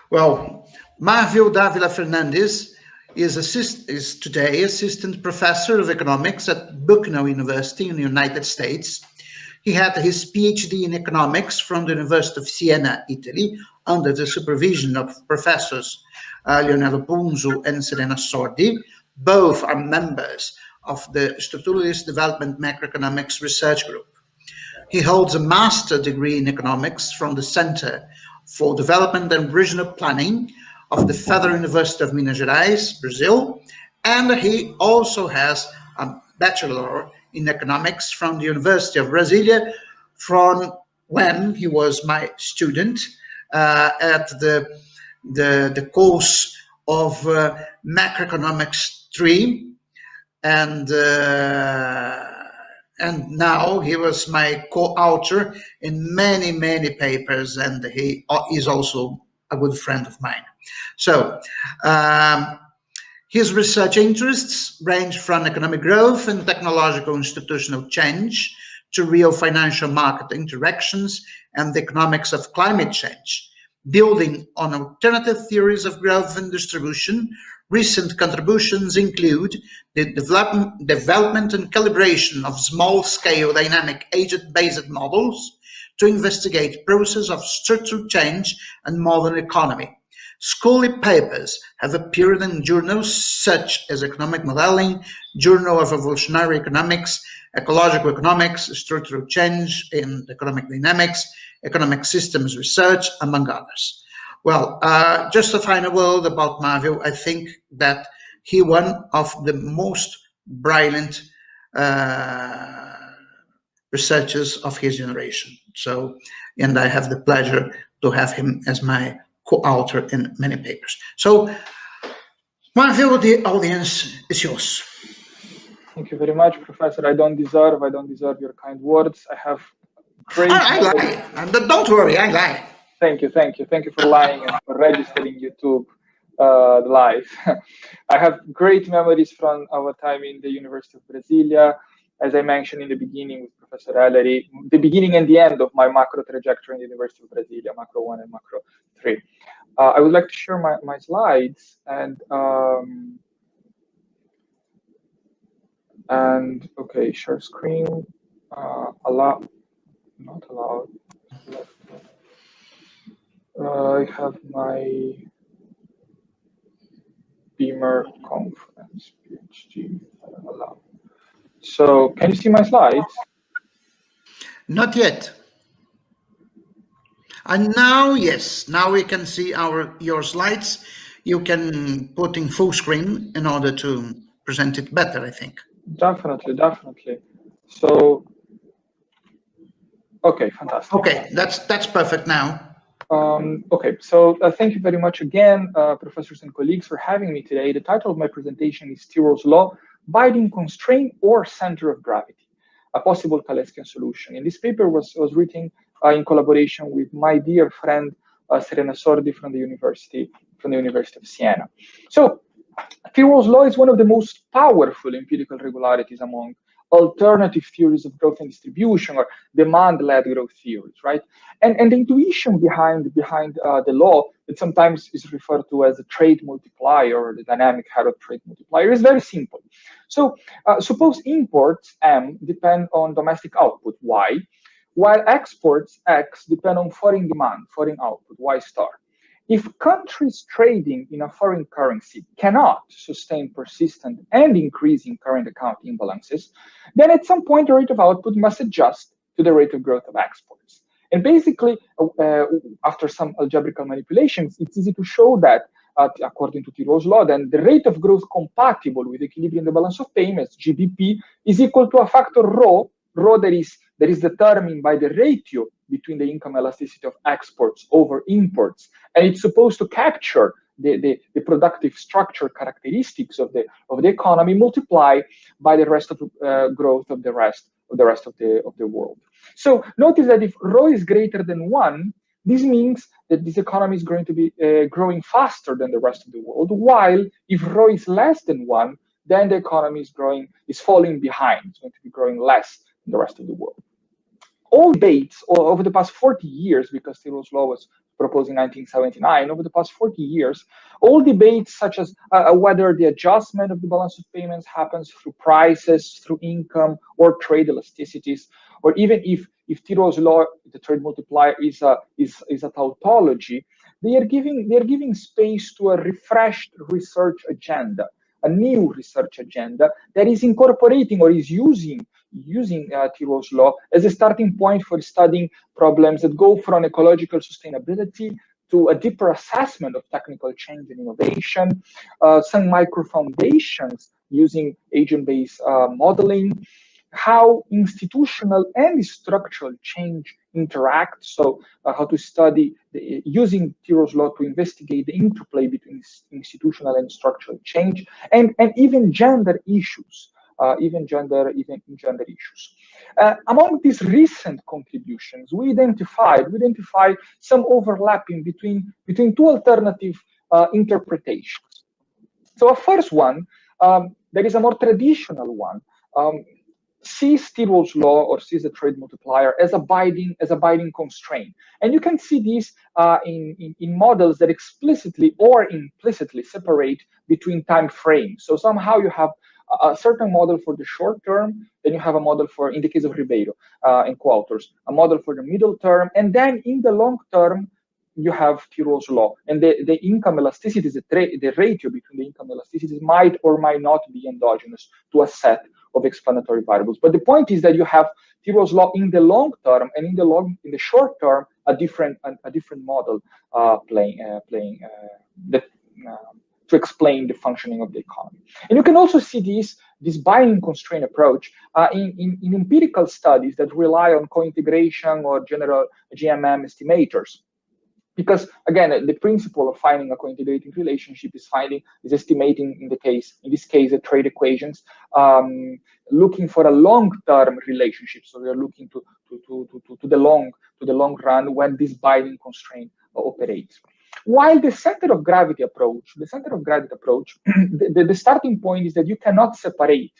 Well, Marwil Dávila-Fernández is today assistant professor of economics at Bucknell University in the United States. He had his PhD in economics from the University of Siena, Italy, under the supervision of professors Leonardo Punzo and Serena Sordi. Both are members of the Structuralist Development Macroeconomics Research Group. He holds a master's degree in economics from the Center for Development and Regional Planning of the Federal University of Minas Gerais, Brazil, and he also has a bachelor in economics from the University of Brasilia, from when he was my student at the course of Macroeconomics 3, and now he was my co-author in many papers, and he is also a good friend of mine. So his research interests range from economic growth and technological institutional change to real financial market interactions and the economics of climate change. Building on alternative theories of growth and distribution, recent contributions include the development and calibration of small-scale dynamic agent-based models to investigate process of structural change and modern economy. Scholarly papers have appeared in journals such as Economic Modeling, Journal of Evolutionary Economics, Ecological Economics, Structural Change in Economic Dynamics, Economic Systems Research, among others. Well, just a final word about Marwil. I think that he one of the most brilliant researchers of his generation. So, and I have the pleasure to have him as my co-author in many papers. So, Marwil, the audience is yours. Thank you very much, Professor. I don't deserve your kind words. I have great. I lie. Don't worry, I lie. Thank you for lying and for registering YouTube live. I have great memories from our time in the University of Brasilia. As I mentioned in the beginning with Professor Ellery, the beginning and the end of my macro trajectory in the University of Brasilia, Macro 1 and Macro 3. I would like to share my slides and okay, share screen, not allowed. I have my Beamer conference, PhD, allowed. So can you see my slides? Not yet. And now, yes, now we can see your slides. You can put in full screen in order to present it better, I think. Definitely. So, okay, fantastic. Okay, that's perfect now. Okay, so thank you very much again, professors and colleagues, for having me today. The title of my presentation is Thirlwall's Law, Binding Constraint or Center of Gravity, a possible Kaleckian solution. And this paper was written in collaboration with my dear friend Serena Sordi from the University of Siena. So, Thirlwall's law is one of the most powerful empirical regularities among alternative theories of growth and distribution, or demand-led growth theories, right? And the intuition behind the law, that sometimes is referred to as a trade multiplier or the dynamic Harrod trade multiplier, is very simple. So suppose imports M depend on domestic output Y, while exports X depend on foreign demand, foreign output Y star. If countries trading in a foreign currency cannot sustain persistent and increasing current account imbalances, then at some point the rate of output must adjust to the rate of growth of exports. And basically, after some algebraical manipulations, it's easy to show that, according to Thirlwall's law, then the rate of growth compatible with equilibrium in the balance of payments, GDP, is equal to a factor rho that is determined by the ratio between the income elasticity of exports over imports, and it's supposed to capture the productive structure characteristics of the economy multiplied by the rest of growth of the rest of the world. So notice that if rho is greater than 1, this means that this economy is going to be growing faster than the rest of the world, while if rho is less than 1, then the economy is falling behind. It's going to be growing less than the rest of the world. All debates over the past 40 years, because Thirlwall's law was proposed in 1979, over the past 40 years, all debates such as whether the adjustment of the balance of payments happens through prices, through income, or trade elasticities, or even if Thirlwall's law, the trade multiplier, is a tautology, they are giving space to a refreshed research agenda, a new research agenda that is incorporating or is using Thirlwall's law as a starting point for studying problems that go from ecological sustainability to a deeper assessment of technical change and innovation, some micro foundations using agent-based modeling, how institutional and structural change interact. So how to study using Thirlwall's law to investigate the interplay between institutional and structural change, and even gender issues. Even gender issues. Among these recent contributions, we identify some overlapping between two alternative interpretations. So a first one, there is a more traditional one, sees Thirlwall's law or sees the trade multiplier as a binding constraint. And you can see this in models that explicitly or implicitly separate between time frames. So somehow you have a certain model for the short term, then you have a model for, in the case of Ribeiro and co-authors, a model for the middle term, and then in the long term, you have Thirlwall's law. And the income elasticities, the ratio between the income elasticities might or might not be endogenous to a set of explanatory variables. But the point is that you have Thirlwall's law in the long term, and in the short term, a different model to explain the functioning of the economy. And you can also see this binding constraint approach in empirical studies that rely on co-integration or general GMM estimators. Because again, the principle of finding a co-integrating relationship is estimating in this case the trade equations, looking for a long-term relationship. So we are looking to the long run when this binding constraint operates. While the center of gravity approach, the starting point is that you cannot separate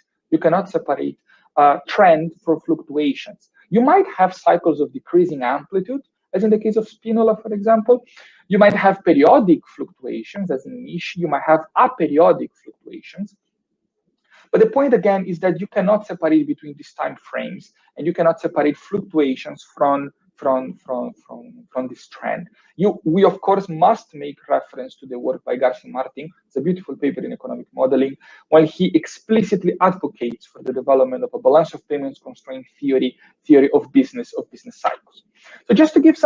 trend from fluctuations. You might have cycles of decreasing amplitude, as in the case of Spinola, for example. You might have periodic fluctuations, as in Niche. You might have aperiodic fluctuations. But the point, again, is that you cannot separate between these time frames, and you cannot separate fluctuations from this trend. We of course must make reference to the work by Garcia Martin. It's a beautiful paper in economic modeling, when he explicitly advocates for the development of a balance of payments constraint theory of business cycles. So just to give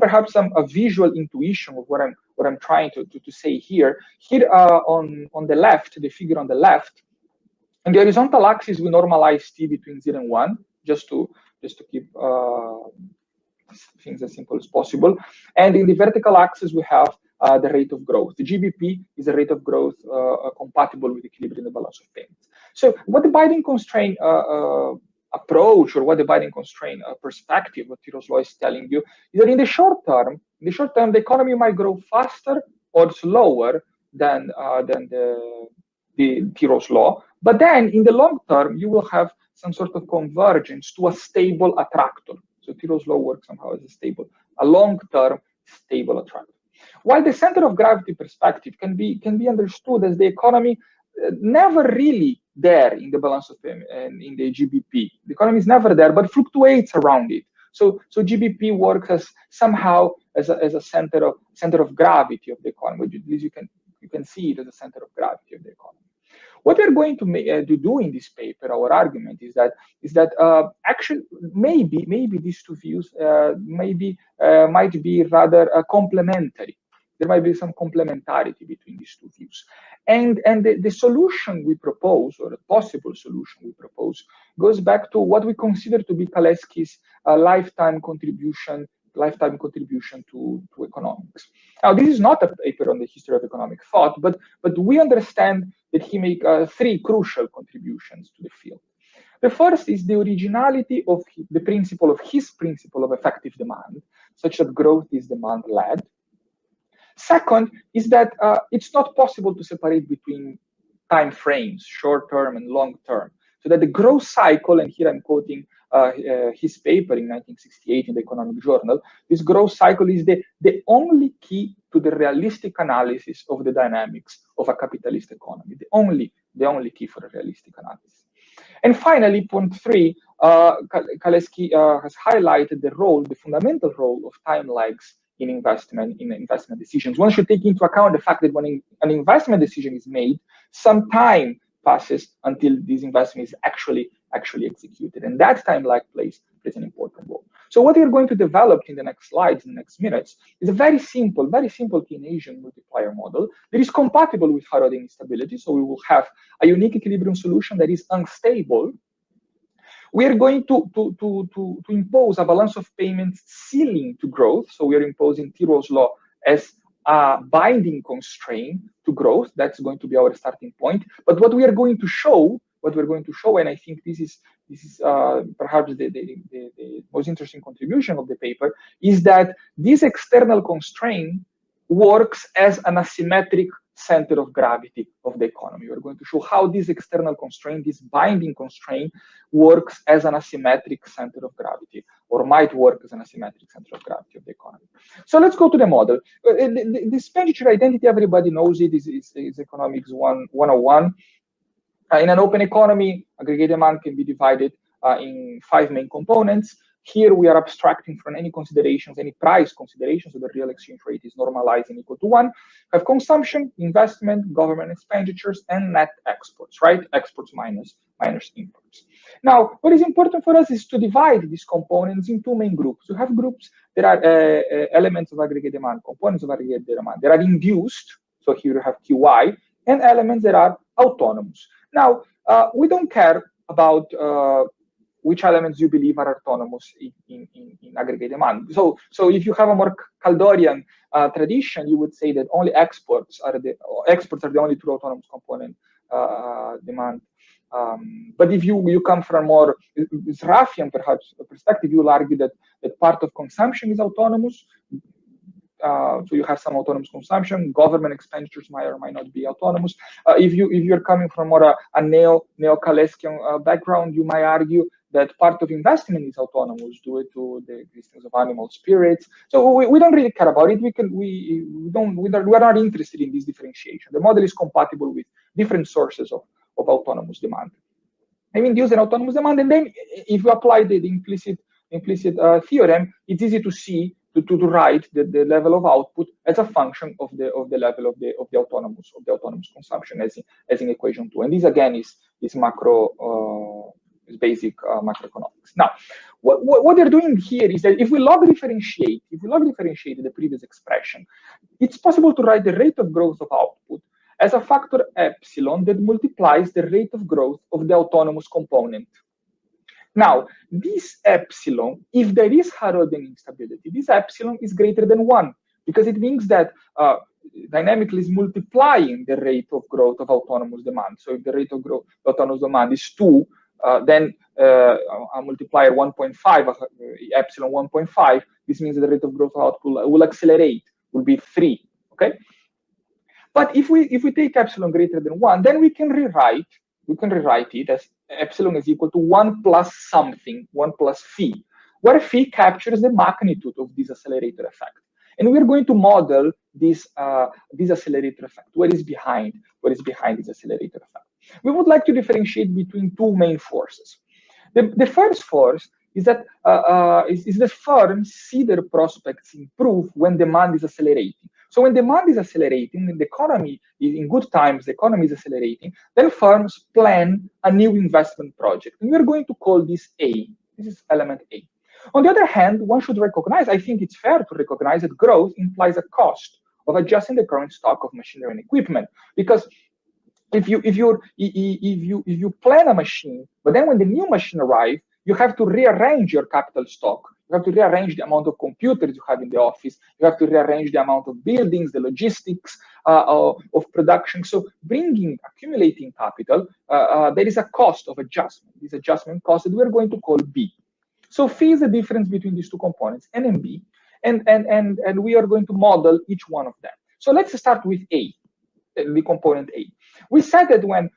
perhaps a visual intuition of what I'm trying to say here on the left, the figure on the left, in the horizontal axis we normalize t between 0 and 1, just to keep things as simple as possible. And in the vertical axis, we have the rate of growth. The GBP is a rate of growth compatible with equilibrium in the balance of payments. So what the binding constraint approach, or what the binding constraint perspective of Thirlwall's law is telling you, is that in the short term, the economy might grow faster or slower than the Thirlwall's law. But then in the long term, you will have some sort of convergence to a stable attractor. So Thirlwall's law works somehow as a long-term stable attractor. While the center of gravity perspective can be understood as the economy never really there in the balance of payment and in the GBP. The economy is never there, but fluctuates around it. So GBP works as somehow as a center of gravity of the economy. At least you can see it as a center of gravity of the economy. What we're going to do in this paper, our argument is that actually maybe these two views might be rather complementary. There might be some complementarity between these two views, and the solution we propose, or the possible solution we propose, goes back to what we consider to be Kalecki's lifetime contribution to economics. Now, this is not a paper on the history of economic thought, but we understand that he made three crucial contributions to the field. The first is the originality of his principle of effective demand, such that growth is demand-led. Second is that it's not possible to separate between time frames, short-term and long-term, so that the growth cycle, and here I'm quoting his paper in 1968 in the Economic Journal, this growth cycle is the only key to the realistic analysis of the dynamics of a capitalist economy, the only key for a realistic analysis. And finally, point 3, Kalecki has highlighted the fundamental role of time lags in investment decisions. One should take into account the fact that when an investment decision is made, some time passes until this investment is actually executed, and that time lag plays an important role. So what we are going to develop in the next slides, in the next minutes, is a very simple Keynesian multiplier model that is compatible with Harrodian instability. So we will have a unique equilibrium solution that is unstable. We are going to impose a balance of payments ceiling to growth. So we are imposing Thirlwall's law as a binding constraint to growth. That's going to be our starting point. But what we are going to show, and I think this is perhaps the most interesting contribution of the paper, is that this external constraint works as an asymmetric center of gravity of the economy. We're going to show how this external constraint, this binding constraint, works as an asymmetric center of gravity, or might work as an asymmetric center of gravity of the economy. So let's go to the model. The expenditure identity, everybody knows it, is Economics 101. In an open economy, aggregate demand can be divided in 5 main components. Here we are abstracting from any considerations, any price considerations, so the real exchange rate is normalized and equal to 1. We have consumption, investment, government expenditures, and net exports, right? Exports minus imports. Now, what is important for us is to divide these components in 2 main groups. We have groups that are elements of aggregate demand, components of aggregate demand. They are induced, so here you have QI, and elements that are autonomous. Now, we don't care about which elements you believe are autonomous in aggregate demand. So if you have a more Kaldorian tradition, you would say that only exports are the only true autonomous component demand. But if you come from a more Raffian perhaps perspective, you will argue that part of consumption is autonomous. So you have some autonomous consumption. Government expenditures might or might not be autonomous. If you're coming from more a neo-Kaleckian background, you might argue that part of investment is autonomous due to the existence of animal spirits. So we don't really care about it. We are not interested in this differentiation. The model is compatible with different sources of autonomous demand. I mean, use an autonomous demand, and then if you apply the implicit theorem, it's easy to see to write the level of output as a function of the level of the autonomous consumption as in equation 2. And this again is basic macroeconomics. Now, what they're doing here is that if we log differentiate the previous expression, it's possible to write the rate of growth of output as a factor epsilon that multiplies the rate of growth of the autonomous component. Now, this epsilon, if there is Harrodian instability, this epsilon is greater than 1, because it means that dynamically is multiplying the rate of growth of autonomous demand. So if the rate of growth of autonomous demand is 2, then a multiplier 1.5, epsilon 1.5, this means that the rate of growth of output will accelerate, will be 3, okay? But if we take epsilon greater than 1, then we can rewrite it as epsilon is equal to 1 plus something, 1 plus phi, where phi captures the magnitude of this accelerator effect. And we're going to model this accelerator effect. What is behind this accelerator effect? We would like to differentiate between 2 main forces. The first force is that the firms see their prospects improve when demand is accelerating. So when demand is accelerating, the economy is in good times, the economy is accelerating, then firms plan a new investment project. And we're going to call this A. This is element A. On the other hand, one should recognize, I think it's fair to recognize that growth implies a cost of adjusting the current stock of machinery and equipment. Because if you plan a machine, but then when the new machine arrives, you have to rearrange your capital stock. You have to rearrange the amount of computers you have in the office. You have to rearrange the amount of buildings, the logistics of production. So accumulating capital, there is a cost of adjustment. This adjustment cost that we're going to call B. So phi is the difference between these 2 components, N and B, and we are going to model each one of them. So let's start with A. the component A. We said that when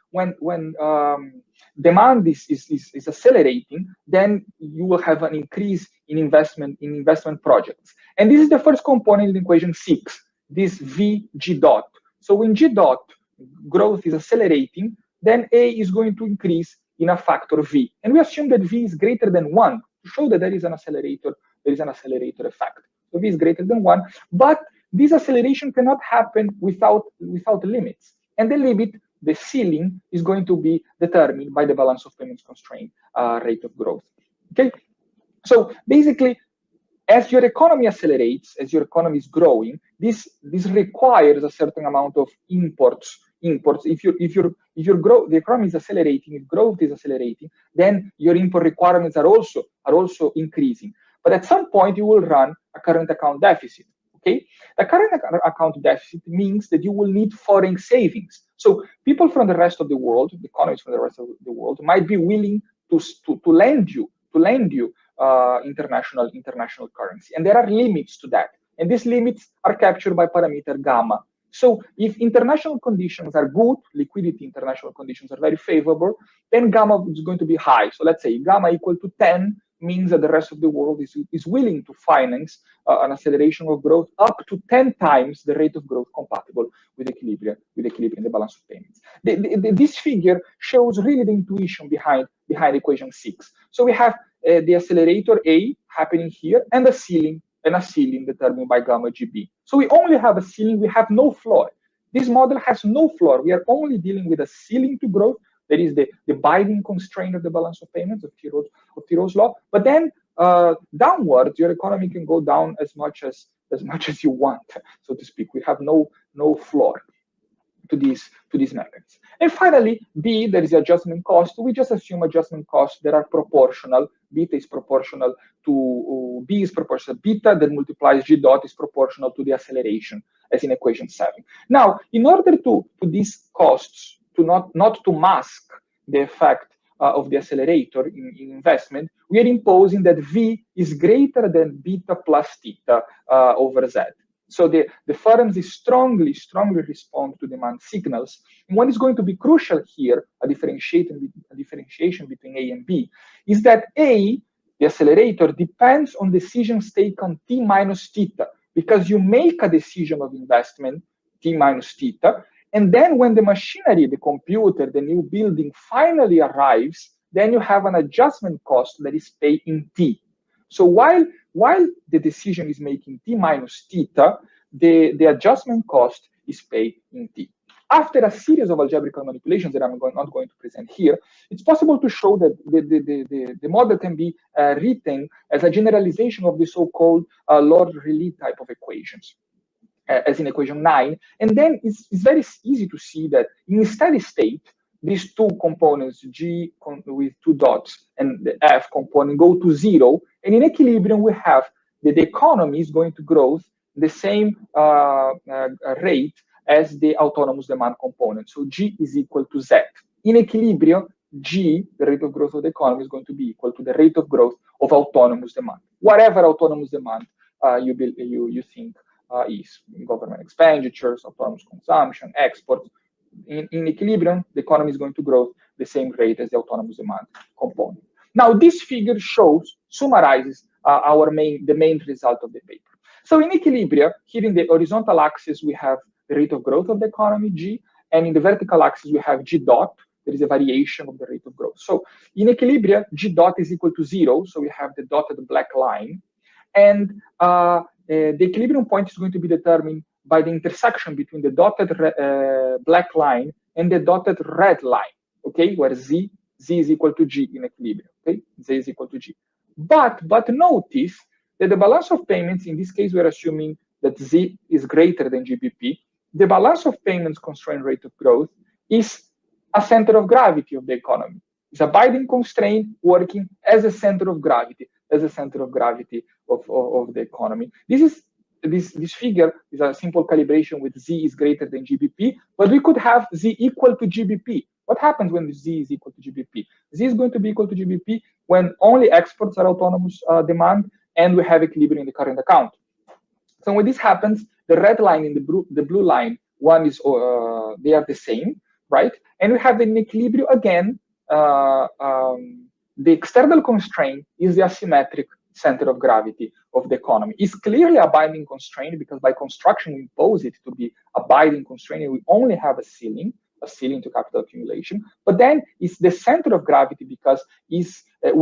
demand is accelerating, then you will have an increase in investment projects. And this is the first component in equation 6, this V G dot. So when G dot growth is accelerating, then A is going to increase in a factor V. And we assume that V is greater than 1 to show that there is an accelerator effect. So V is greater than 1, but this acceleration cannot happen without limits. And the limit, the ceiling, is going to be determined by the balance of payments constraint rate of growth. Okay, so basically, as your economy accelerates, as your economy is growing, this requires a certain amount of imports. If your growth, the economy is accelerating, if growth is accelerating, then your import requirements are also increasing. But at some point, you will run a current account deficit. Okay, the current account deficit means that you will need foreign savings. So people from the rest of the world, the economies from the rest of the world, might be willing to lend you international currency, and there are limits to that. And these limits are captured by parameter gamma. So if international conditions are good, liquidity international conditions are very favorable, then gamma is going to be high. So let's say gamma equal to 10 means that the rest of the world is willing to finance an acceleration of growth up to 10 times the rate of growth compatible with equilibrium in the balance of payments. This figure shows really the intuition behind equation 6. So we have the accelerator A happening here and a ceiling determined by gamma GB. So we only have a ceiling, we have no floor. This model has no floor. We are only dealing with a ceiling to growth. That is the binding constraint of the balance of payments of Thirlwall's law. But then downwards, your economy can go down as much as you want, so to speak. We have no floor to these methods. And finally, B, there is adjustment cost. We just assume adjustment costs that are proportional. Beta is proportional to B is proportional. Beta that multiplies G dot is proportional to the acceleration, as in equation 7. Now, in order to these costs to not to mask the effect of the accelerator in investment, we are imposing that V is greater than beta plus theta over Z. So the firms strongly respond to demand signals. And what is going to be crucial here, a differentiation between A and B, is that A, the accelerator, depends on decisions taken T minus theta, because you make a decision of investment, T minus theta, and then when the machinery, the computer, the new building finally arrives, then you have an adjustment cost that is paid in T. So while the decision is making T minus theta, the adjustment cost is paid in T. After a series of algebraical manipulations that I'm not going to present here, it's possible to show that the model can be written as a generalization of the so-called Lord-Rayleigh type of equations, as in equation 9. And then it's very easy to see that in steady state, these two components, G with 2 dots and the F component, go to 0. And in equilibrium, we have that the economy is going to grow the same rate as the autonomous demand component. So G is equal to Z. In equilibrium, G, the rate of growth of the economy, is going to be equal to the rate of growth of autonomous demand. Whatever autonomous demand you think is government expenditures, autonomous consumption, exports. In equilibrium, the economy is going to grow the same rate as the autonomous demand component. Now, this figure summarizes the main result of the paper. So in equilibrium, here in the horizontal axis, we have the rate of growth of the economy, G, and in the vertical axis, we have G dot. There is a variation of the rate of growth. So in equilibrium, G dot is equal to 0, so we have the dotted black line. And the equilibrium point is going to be determined by the intersection between the dotted black line and the dotted red line, okay, where Z is equal to G in equilibrium, okay, Z is equal to G. But notice that the balance of payments, in this case, we're assuming that Z is greater than GBP. The balance of payments constraint rate of growth is a center of gravity of the economy. It's a binding constraint working as a center of gravity, of the economy. This figure is a simple calibration with Z is greater than GBP, but we could have Z equal to GBP. What happens when Z is equal to GBP? Z is going to be equal to GBP when only exports are autonomous demand and we have equilibrium in the current account. So when this happens, the red line and the blue line one is they are the same, right? And we have an equilibrium again. The external constraint is the asymmetric center of gravity of the economy. It's clearly a binding constraint because by construction we impose it to be a binding constraint, and we only have a ceiling to capital accumulation. But then it's the center of gravity because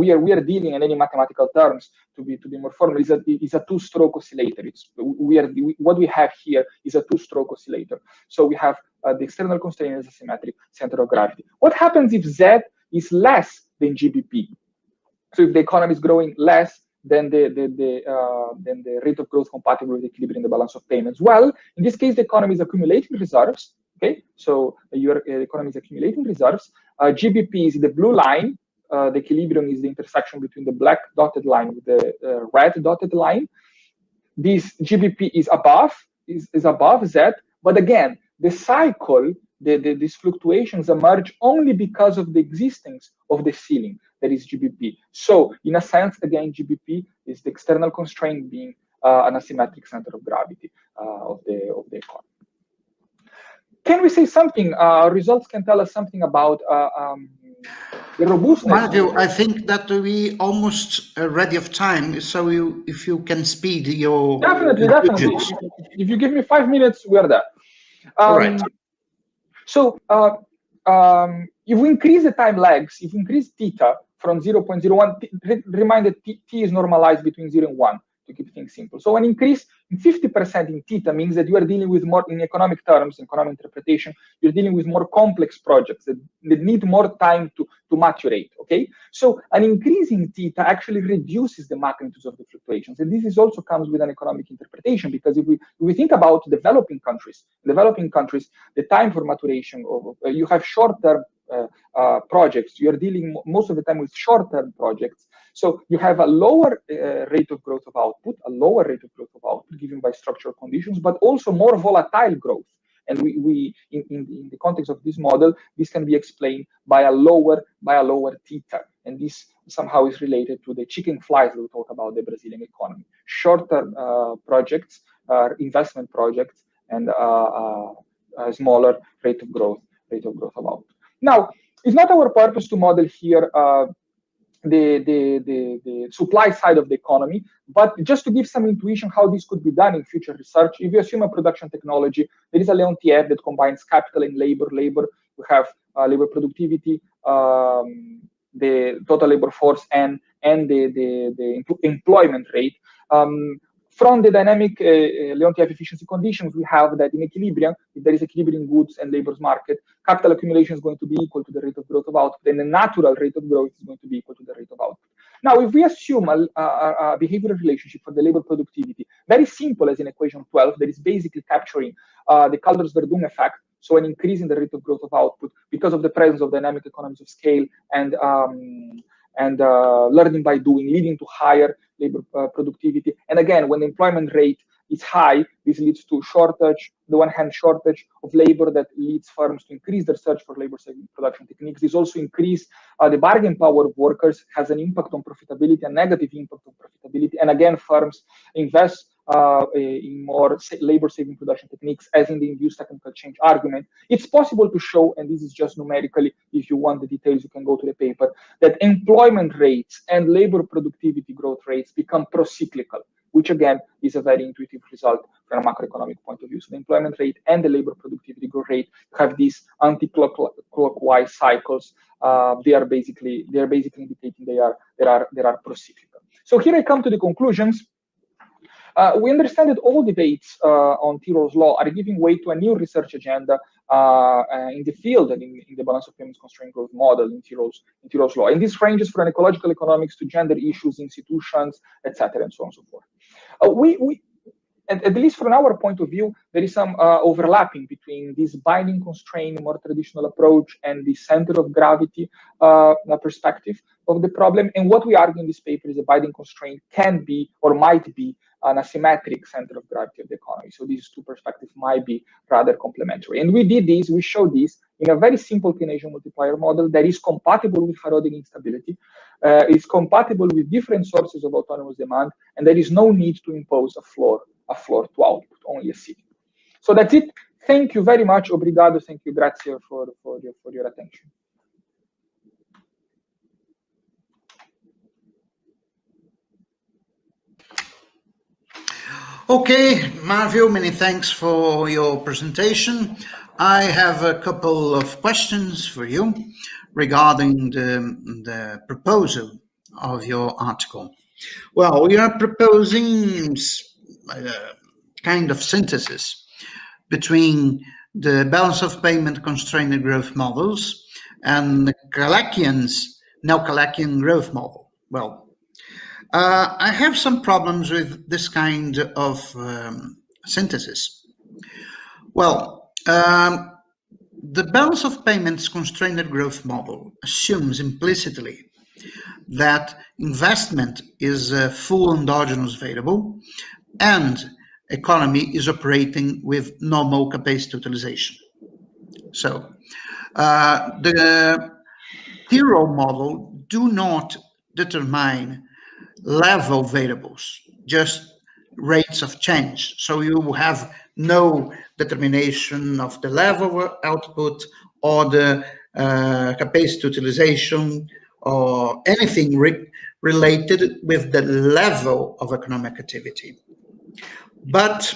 we are dealing in any mathematical terms to be more formal is a two-stroke oscillator. What we have here is a two-stroke oscillator. So we have the external constraint as a symmetric center of gravity. What happens if Z is less than GBP? So if the economy is growing less than the rate of growth compatible with equilibrium in the balance of payments. Well, in this case, the economy is accumulating reserves. Okay, so your economy is accumulating reserves. GBP is the blue line. The equilibrium is the intersection between the black dotted line with the red dotted line. This GBP is above Z, but again, the cycle, these fluctuations emerge only because of the existence of the ceiling that is GBP. So in a sense, again, GBP is the external constraint being an asymmetric center of gravity of the economy. Can we say something? Results can tell us something about the robustness. Matthew, I think that we almost ready of time. So if you can speed your definitely. If you give me 5 minutes, we are there. All right. So if we increase the time lags, if we increase theta from 0.01, remind that t is normalized between 0 and 1 to keep things simple. So an increase in 50% in theta means that you are dealing with more, in economic terms, economic interpretation, you're dealing with more complex projects that need more time to maturate, okay? So an increase in theta actually reduces the magnitudes of the fluctuations. And this also comes with an economic interpretation, because if we think about developing countries, the time for maturation, you have short-term projects, you're dealing most of the time with short-term projects. So you have a lower rate of growth of output, given by structural conditions, but also more volatile growth. And in the context of this model, this can be explained by a lower theta. And this somehow is related to the chicken flies that we talk about the Brazilian economy. Short-term projects, investment projects, and a smaller rate of growth of output. Now, it's not our purpose to model here the supply side of the economy, but just to give some intuition how this could be done in future research. If you assume a production technology, there is a Leontief that combines capital and labor. We have labor productivity, the total labor force, and the employment rate. From the dynamic Leontief efficiency conditions, we have that in equilibrium, if there is equilibrium in goods and labor's market, capital accumulation is going to be equal to the rate of growth of output, and the natural rate of growth is going to be equal to the rate of output. Now, if we assume a behavioral relationship for the labor productivity, very simple as in equation 12, that is basically capturing the Kalders-Verdun effect, so an increase in the rate of growth of output because of the presence of dynamic economies of scale and learning by doing, leading to higher labor productivity. And again, when the employment rate is high, this leads to shortage, the one hand shortage of labor that leads firms to increase their search for labor-saving production techniques. This also increases the bargain power of workers, has an impact on profitability, a negative impact on profitability. And again, firms invest in more labor-saving production techniques, as in the induced technical change argument. It's possible to show, and this is just numerically, if you want the details, you can go to the paper, that employment rates and labor productivity growth rates become procyclical, which again is a very intuitive result from a macroeconomic point of view. So the employment rate and the labor productivity growth rate have these anti-clockwise cycles. They are basically indicating they are procyclical. So here I come to the conclusions. We understand that all debates on Thirlwall's law are giving way to a new research agenda in the field and in the balance of payments constraint growth model in Thirlwall's law. And this ranges from ecological economics to gender issues, institutions, etc., and so on and so forth. At least from our point of view, there is some overlapping between this binding constraint, more traditional approach, and the center of gravity perspective of the problem. And what we argue in this paper is a binding constraint can be or might be an asymmetric center of gravity of the economy. So these two perspectives might be rather complementary. And we showed this in a very simple Keynesian multiplier model that is compatible with Herodic instability, is compatible with different sources of autonomous demand, and there is no need to impose a floor to output, only a ceiling. So that's it. Thank you very much. Obrigado. Thank you. Grazie for your attention. Okay, Marwil, many thanks for your presentation. I have a couple of questions for you regarding the proposal of your article. Well, we are proposing a kind of synthesis between the balance of payment constrained growth models and Kaleckian's neo-Kaleckian growth model. Well, I have some problems with this kind of synthesis. Well, the balance of payments constrained growth model assumes implicitly that investment is a full endogenous variable and economy is operating with normal capacity utilization. So the Thirlwall model do not determine level variables, just rates of change. So you have no determination of the level of output or the capacity utilization or anything related with the level of economic activity. But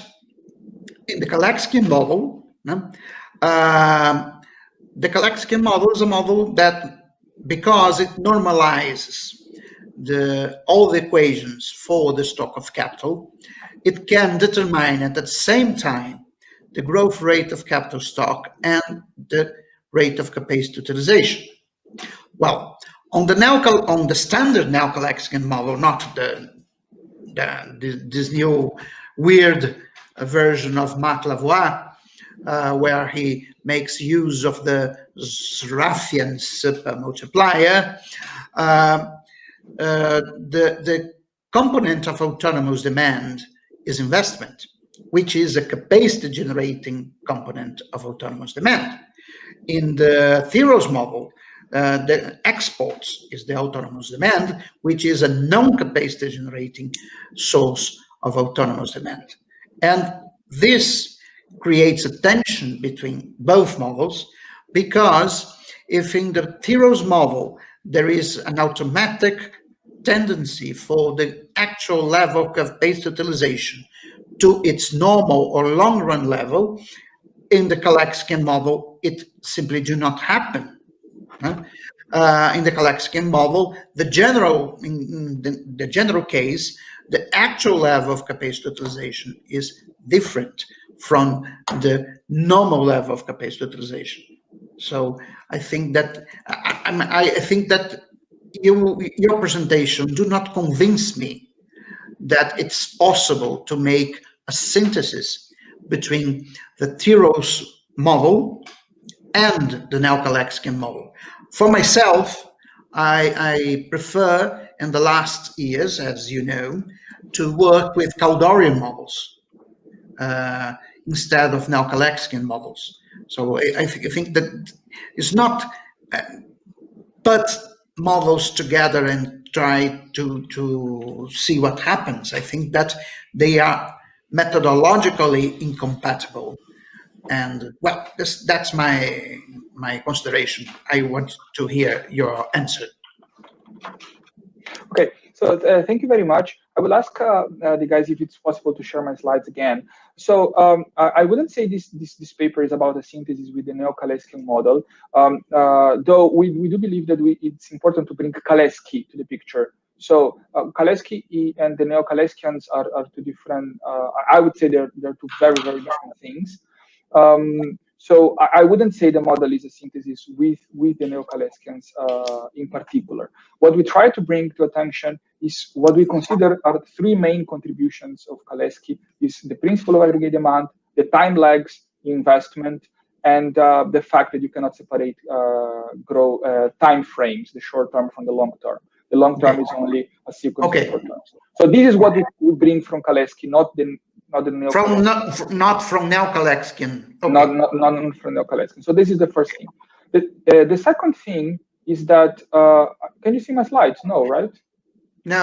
in the Kaleckian model, the Kaleckian model is a model that, because it normalizes all the equations for the stock of capital, it can determine at the same time the growth rate of capital stock and the rate of capacity utilization. Well, on the standard neo-Kaleckian model, not this new weird version of Marc Lavoie, where he makes use of the Zarafian supermultiplier, the component of autonomous demand is investment, which is a capacity generating component of autonomous demand. In the Thirlwall's model, the exports is the autonomous demand, which is a non-capacity generating source of autonomous demand. And this creates a tension between both models, because if in the Thirlwall's model there is an automatic tendency for the actual level of capacity utilization to its normal or long-run level, in the Kaleckian model it simply do not happen. In the Kaleckian model, in the general case, the actual level of capacity utilization is different from the normal level of capacity utilization. So I think that your presentation do not convince me that it's possible to make a synthesis between the Thirlwall's model and the neo-Kaleckian model. For myself, I prefer in the last years, as you know, to work with Kaldorian models instead of neo-Kaleckian models. So I think that it's not put models together and try to see what happens. I think that they are methodologically incompatible. And well, that's my consideration. I want to hear your answer. Okay, so thank you very much. I will ask the guys if it's possible to share my slides again. So I wouldn't say this paper is about a synthesis with the neo-Kaleckian model, though we do believe that it's important to bring Kalecki to the picture. So Kalecki and the neo-Kaleckians are two different, I would say they're two very, very different things. So I wouldn't say the model is a synthesis with the neo-Kaleckians in particular. What we try to bring to attention is what we consider are three main contributions of Kalecki: is the principle of aggregate demand, the time lags in investment, and the fact that you cannot separate time frames, the short term from the long term. The long term is only a sequence of short terms. So this is what we bring from Kalecki, not the neo-Kaleckian. Not from neo-Kaleckian. Okay. Not from neo-Kaleckian. So this is the first thing. The second thing is that can you see my slides? No, right? No.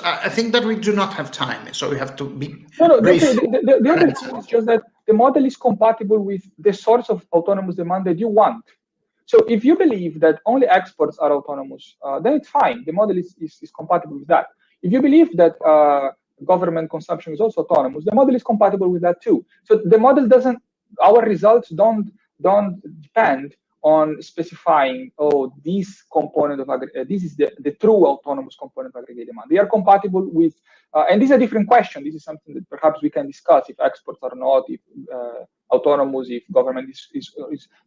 I think that we do not have time, so we have to be brief. Okay. The other thing is just that the model is compatible with the source of autonomous demand that you want. So if you believe that only exports are autonomous, then it's fine. The model is compatible with that. If you believe that government consumption is also autonomous, the model is compatible with that too. So the model doesn't, our results don't depend on specifying, oh, this component of this is the true autonomous component of aggregate demand. They are compatible with, and this is a different question. This is something that perhaps we can discuss, if exports are not, if autonomous, if government is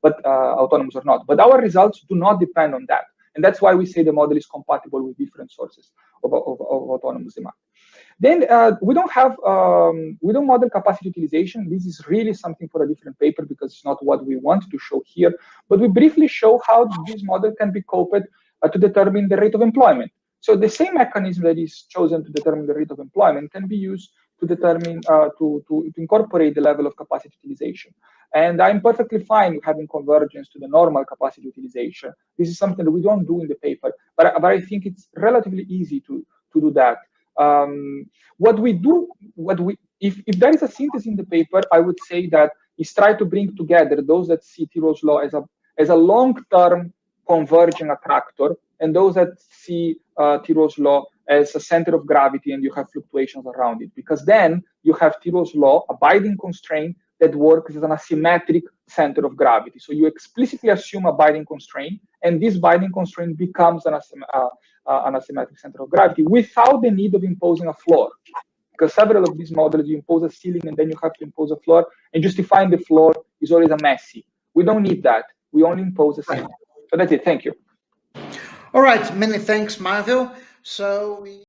autonomous or not. But our results do not depend on that, and that's why we say the model is compatible with different sources of autonomous demand. Then we don't model capacity utilization. This is really something for a different paper because it's not what we want to show here. But we briefly show how this model can be coped to determine the rate of employment. So the same mechanism that is chosen to determine the rate of employment can be used to determine to incorporate the level of capacity utilization. And I'm perfectly fine with having convergence to the normal capacity utilization. This is something that we don't do in the paper, but I think it's relatively easy to do that. If there is a synthesis in the paper, I would say that is try to bring together those that see Thirlwall's law as a long-term converging attractor, and those that see Thirlwall's law as a center of gravity and you have fluctuations around it. Because then you have Thirlwall's law, a binding constraint that works as an asymmetric center of gravity. So you explicitly assume a binding constraint, and this binding constraint becomes an asymmetric center of gravity without the need of imposing a floor. Because several of these models, you impose a ceiling and then you have to impose a floor, and justifying the floor is always a messy. We don't need that. We only impose a ceiling. Right. So that's it. Thank you. All right. Many thanks, Marwil. So we